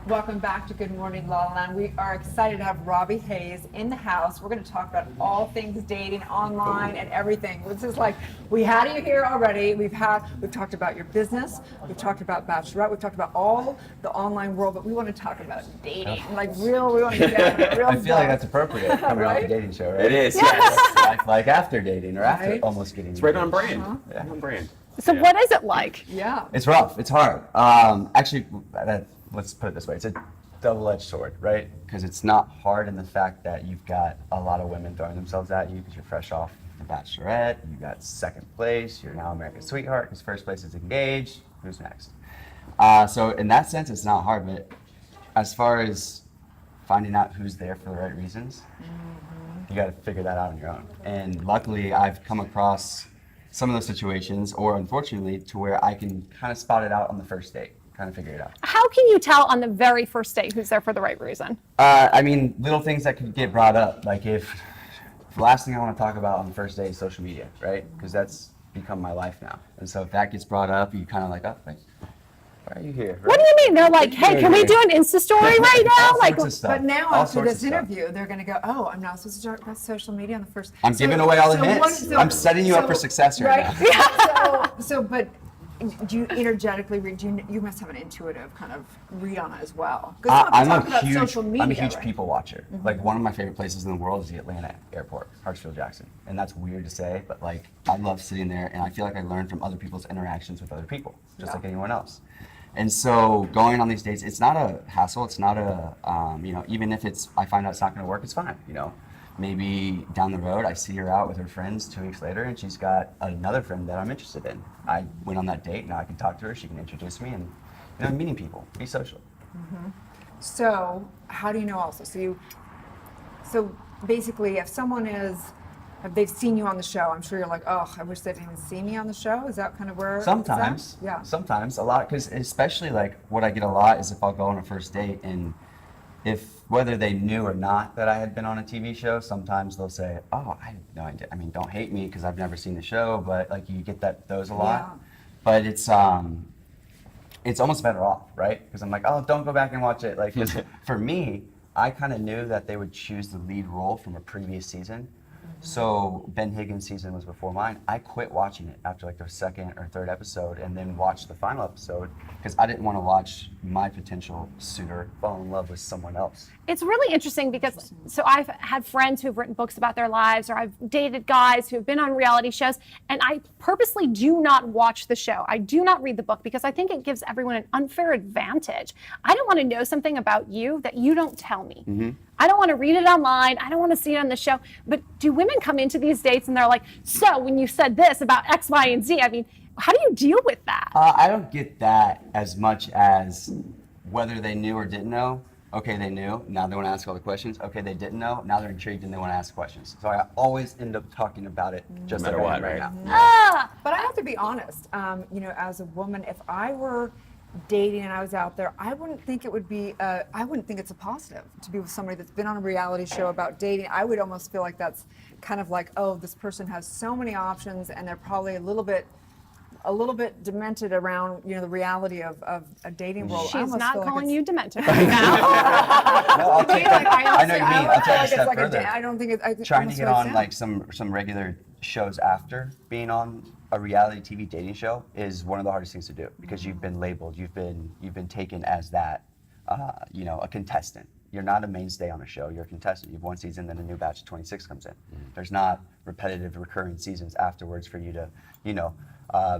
Welcome back to Good Morning LaLa. We are excited to have Robby Hayes in the house. We're going to talk about all things dating online and everything. This is like, we had you here already. We've talked about your business. We've talked about Bachelorette. We've talked about all the online world, but we want to talk about dating. We want to get real I feel like that's appropriate coming off a dating show, right? It is, yes. like after dating or after almost getting It's right on engaged. brand. Yeah. On brand. So what is it like? Yeah. It's rough. It's hard. Actually, let's put it this way. It's a double-edged sword, right? Because it's not hard in the fact that you've got a lot of women throwing themselves at you because you're fresh off the Bachelorette. You got second place. You're now America's sweetheart because first place is engaged. Who's next? So in that sense, it's not hard. But as far as finding out who's there for the right reasons, you got to figure that out on your own. And luckily, I've come across some of those situations, or unfortunately, to where I can kind of spot it out on the first date. Kind of figure it out. How can you tell on the very first date who's there for the right reason? I mean, little things that could get brought up. Like if the last thing I want to talk about on the first date is social media, right? Because that's become my life now. And so if that gets brought up, you kind of like, oh, wait, why are you here? Right? What do you mean? They're like, hey, can we do an Insta story right now? Like, but now after this interview, they're going to go, oh, I'm not supposed to talk about social media on the first. I'm giving away all the hints. I'm setting you up for success right now. But do you energetically read? You must have an intuitive kind of read on it as well. I'm a huge people watcher. Like one of my favorite places in the world is the Atlanta airport, Hartsfield-Jackson, and that's weird to say, but like I love sitting there, and I feel like I learn from other people's interactions with other people, just like anyone else. And so going on these dates, it's not a hassle. It's not a even if I find out it's not going to work, it's fine. Maybe down the road I see her out with her friends 2 weeks later and she's got another friend that I'm interested in. I went on that date, now I can talk to her, she can introduce me, and meeting people, be social. So how do you know also? So basically if someone if they've seen you on the show, I'm sure you're like, oh, I wish they didn't even see me on the show. Is that kind of where Sometimes, yeah. Sometimes, a lot, because especially like what I get a lot is if I'll go on a first date and whether they knew or not that I had been on a TV show, sometimes they'll say, oh, I had no idea. I mean, don't hate me because I've never seen the show, but like you get those a lot. Yeah. But it's almost better off, right? Because I'm like, oh, don't go back and watch it. Like, 'cause for me, I kind of knew that they would choose the lead role from a previous season. So Ben Higgins' season was before mine. I quit watching it after like the second or third episode and then watched the final episode because I didn't want to watch my potential suitor fall in love with someone else. It's really interesting because I've had friends who've written books about their lives, or I've dated guys who have been on reality shows, and I purposely do not watch the show. I do not read the book because I think it gives everyone an unfair advantage. I don't want to know something about you that you don't tell me. I don't want to read it online. I don't want to see it on the show. But do women come into these dates and they're like, so when you said this about X, Y, and Z, I mean, how do you deal with that? I don't get that as much as whether they knew or didn't know. Okay, they knew. Now they want to ask all the questions. Okay, they didn't know. Now they're intrigued and they want to ask questions. So I always end up talking about it just no matter what, right now. But I have to be honest. As a woman, if I were dating and I was out there, I wouldn't think it would be. I wouldn't think it's a positive to be with somebody that's been on a reality show about dating. I would almost feel like that's kind of like, oh, this person has so many options, and they're probably a little bit demented around the reality of a dating world. She's not calling you demented right now. No, I'll take that. I know what you mean. I'll take a step further. I don't think it's trying to get on like some regular shows after being on a reality TV dating show is one of the hardest things to do because you've been labeled, you've been taken as that, a contestant. You're not a mainstay on a show. You're a contestant. You have one season, then a new batch of 26 comes in. There's not repetitive, recurring seasons afterwards for you to,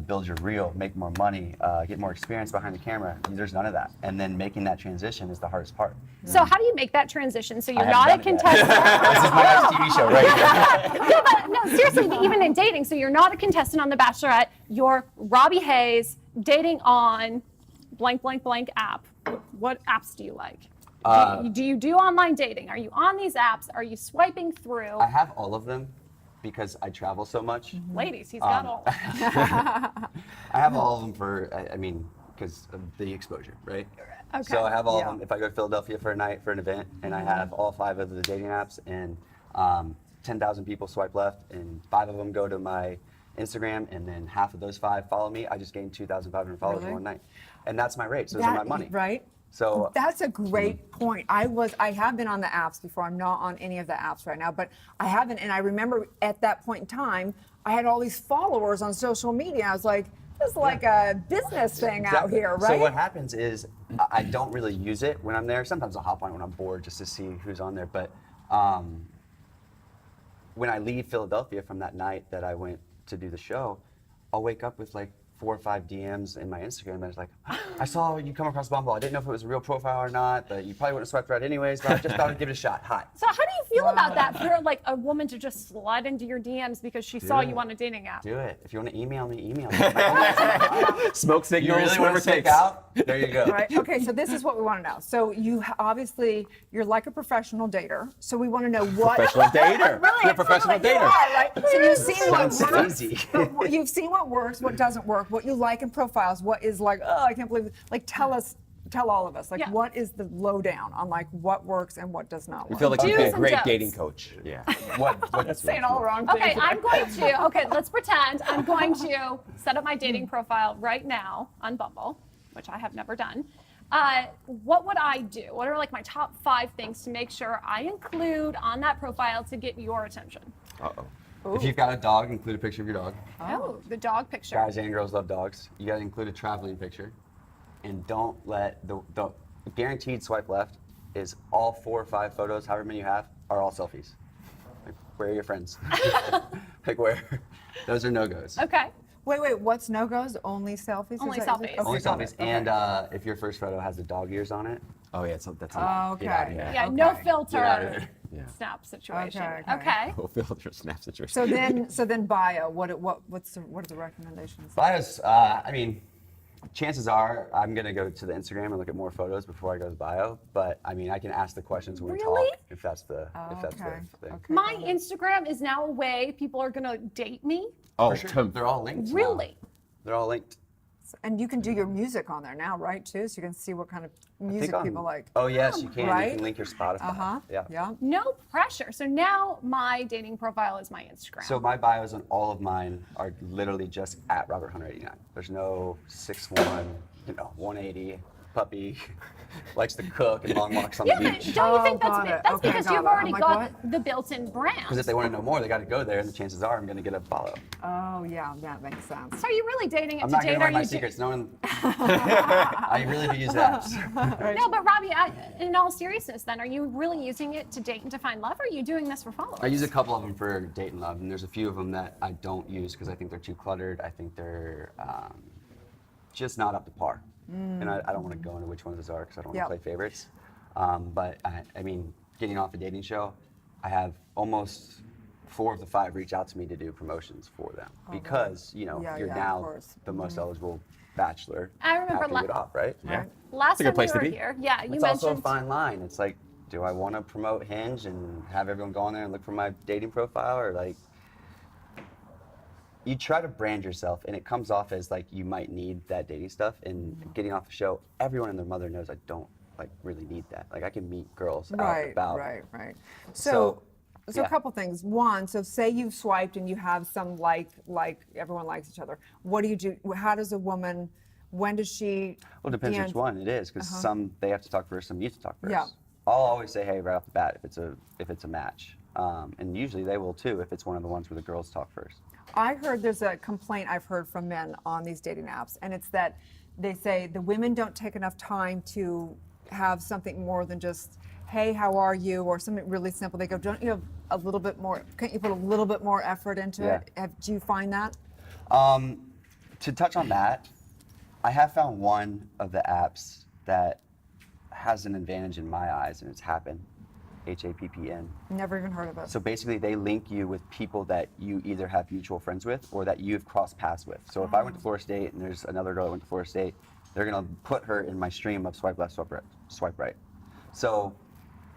build your reel, make more money, get more experience behind the camera. There's none of that. And then making that transition is the hardest part. So how do you make that transition so you're not a contestant? This is my next TV show right here. No, seriously, even in dating, so you're not a contestant on The Bachelorette, you're Robby Hayes dating on blank, blank, blank app. What apps do you like? Do you do online dating? Are you on these apps? Are you swiping through? I have all of them because I travel so much. Ladies, he's got all. I have all of them because of the exposure, right? Okay. So I have all of them. If I go to Philadelphia for a night for an event, and I have all 5 of the dating apps, and 10,000 people swipe left, and 5 of them go to my Instagram, and then half of those 5 follow me, I just gained 2,500 followers in one night. And that's my rate, so those are my money. Right. So That's a great point. I have been on the apps before. I'm not on any of the apps right now, but I haven't. And I remember at that point in time, I had all these followers on social media. I was like, this is like a business thing out here, right? So what happens is I don't really use it when I'm there. Sometimes I'll hop on when I'm bored just to see who's on there. But when I leave Philadelphia from that night that I went to do the show, I'll wake up with like 4 or 5 DMs in my Instagram, and it's like, I saw you come across Bumble. I didn't know if it was a real profile or not, but you probably wouldn't have swiped right anyways, but I just thought I'd give it a shot. Hi. So how do you feel about that for like a woman to just slide into your DMs because she saw you on a dating app? Do it. If you want to email me, email me. Smoke You signals, really want whatever to stick takes. out? There you go. Right. Okay. So this is what we want to know. So obviously you're like a professional dater. So we want to know what Professional dater. Really, You're a professional you dater. are, right? So you've seen what Sounds works. easy. You've seen what works, what doesn't work, what you like in profiles, what is like, oh, I can't believe it. Like tell all of us, like Yeah. what is the lowdown on like what works and what does not We work? feel like you'd be Do's a and great don'ts. dating coach. Yeah. What saying all the wrong things. Okay, I'm going to, let's pretend I'm going to set up my dating profile right now on Bumble, which I have never done. What would I do? What are like my top 5 things to make sure I include on that profile to get your attention? If you've got a dog, include a picture of your dog. Oh, the dog picture. Guys and girls love dogs. You got to include a traveling picture. And don't let the guaranteed swipe left is all 4 or 5 photos, however many you have, are all selfies. Like, where are your friends? Like, where? Those are no-goes. Okay. Wait, what's no-goes? Only selfies? Only Is that- selfies. okay, Only got selfies. it. Okay. And if your first photo has the dog ears on it, Oh yeah, that's a Okay. get out of here. Yeah, Okay. no Get out of filter here. Yeah. snap situation. Okay, okay. Okay. We'll filter snap situation. So then bio. What are the recommendations? bios, I mean, chances are I'm going to go to the Instagram and look at more photos before I go to the bio. But I mean, I can ask the questions when we Really? talk if that's the Okay. thing. Okay. My Instagram is now a way people are gonna date me. oh, For sure. They're all linked. now. Really? They're all linked. And you can do your music on there now, right? Too, so you can see what kind of music people like. Oh yes, you can. Right? You can link your Spotify. Yeah. No pressure. So now my dating profile is my Instagram. So my bios on all of mine are literally just at Robert Hunter 89. There's no 6'1", 180 puppy, likes to cook and long walks on yeah, the but beach. don't you think Oh, got that's it. that's Okay, because got you've it. already I'm like, got what? the built-in brand? Because if they want to know more, they got to go there, and the chances are I'm going to get a follow. Oh yeah, that makes sense. So are you really dating it I'm to not date? giving Or away my you secrets. No one. I really do use apps. No, but Robbie, in all seriousness, then, are you really using it to date and to find love, or are you doing this for followers? I use a couple of them for date and love, and there's a few of them that I don't use because I think they're too cluttered. I think they're just not up to par. And I don't want to go into which ones those are because I don't want Yep. to play favorites. But I mean, getting off a dating show, I have almost 4 of the 5 reach out to me to do promotions for them because Yeah, you're yeah, of now course. the most eligible bachelor. I remember after you get off, right? Yeah. Last It's a time good place we to were be. here, yeah, you It's mentioned. also a fine line. It's like, do I want to promote Hinge and have everyone go on there and look for my dating profile, or like, you try to brand yourself, and it comes off as like you might need that dating stuff. And getting off the show, everyone and their mother knows I don't like really need that. Like I can meet girls out and Right, about. right. So yeah. a couple things. One, so say you've swiped and you have some like everyone likes each other. What do you do? How does a woman? When does she? Well, it depends begin- which one it is, because some they have to talk first, some you have to talk first. Yeah. I'll always say, hey, right off the bat, if it's a match, and usually they will too if it's one of the ones where the girls talk first. I heard there's a complaint I've heard from men on these dating apps, and it's that they say the women don't take enough time to have something more than just, hey, how are you, or something really simple. They go, don't you have a little bit more? Can't you put a little bit more effort into Yeah. it? Do you find that? To touch on that, I have found one of the apps that has an advantage in my eyes, and it's Happen, HAPPN. Never even heard of it. So basically, they link you with people that you either have mutual friends with or that you've crossed paths with. So if I went to Florida State and there's another girl that went to Florida State, they're gonna put her in my stream of swipe left, swipe right. So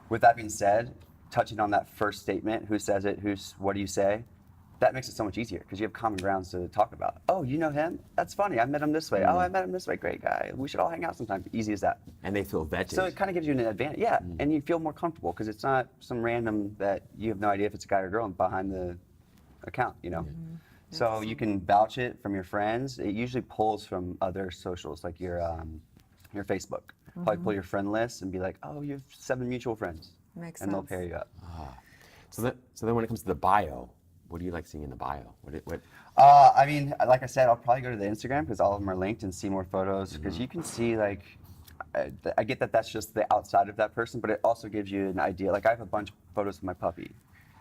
with that being said, touching on that first statement, who says it, what do you say? That makes it so much easier because you have common grounds to talk about. Oh, you know him? That's funny. I met him this way. Oh, I met him this way. Great guy. We should all hang out sometime. Easy as that. And they feel vetted. So it kind of gives you an advantage. Yeah, and you feel more comfortable because it's not some random that you have no idea if it's a guy or girl behind the account, So you can vouch it from your friends. It usually pulls from other socials like your Facebook. Probably pull your friend list and be like, oh, you have 7 mutual friends. Makes and they'll sense. pair you up. So then when it comes to the bio, what do you like seeing in the bio? What? I mean, like I said, I'll probably go to the Instagram because all of them are linked and see more photos because you can see like, I get that that's just the outside of that person, but it also gives you an idea. Like I have a bunch of photos of my puppy.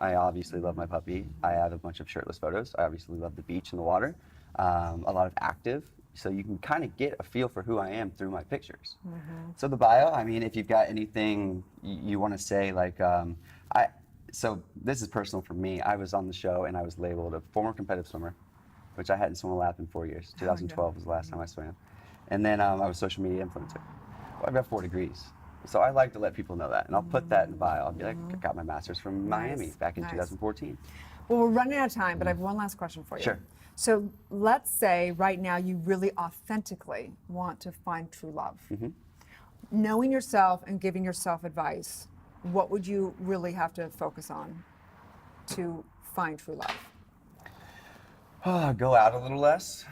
I obviously love my puppy. I have a bunch of shirtless photos. I obviously love the beach and the water. A lot of active. So you can kind of get a feel for who I am through my pictures. So the bio, I mean, if you've got anything you want to say, like, so this is personal for me. I was on the show and I was labeled a former competitive swimmer, which I hadn't swum a lap in 4 years. 2012 was the last time I swam. And then I was social media influencer. Well, I've got 4 degrees. So I like to let people know that. And I'll put that in the bio. I'll be like, I got my master's from Miami back in 2014. Well, we're running out of time, but I have one last question for you. Sure. So let's say right now you really authentically want to find true love. Knowing yourself and giving yourself advice, what would you really have to focus on to find true love? Go out a little less.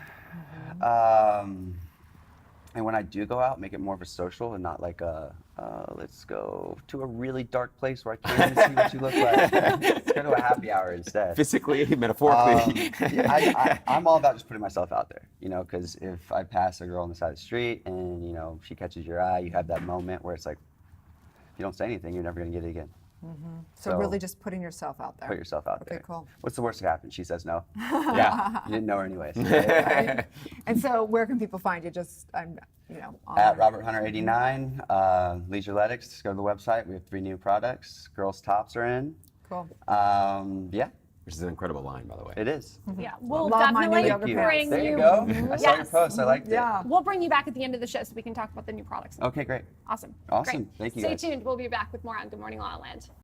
And when I do go out, make it more of a social and not like let's go to a really dark place where I can't even see what you look like. Let's go to a happy hour instead. Physically, metaphorically. I'm all about just putting myself out there, you know, because if I pass a girl on the side of the street and, you know, she catches your eye, you have that moment where it's like, if you don't say anything, you're never going to get it again. So really just putting yourself out there. Put yourself out there. Okay, cool. What's the worst that happens? She says no. Yeah. You didn't know her anyways. And so where can people find you? Just, you know, on At Robert Hunter 89, Leisureletics. Just go to the website. We have 3 new products. Girls' tops are in. Cool. Yeah, Which is an incredible line, by the way. it is. Yeah, we'll Love my new definitely yoga pants. bring There you you. go. I saw your Yes. post. I liked it. Yeah. We'll bring you back at the end of the show so we can talk about the new products. Okay, great. Awesome. Awesome. Great. Thank you, Stay guys. tuned. We'll be back with more on Good Morning La La Land.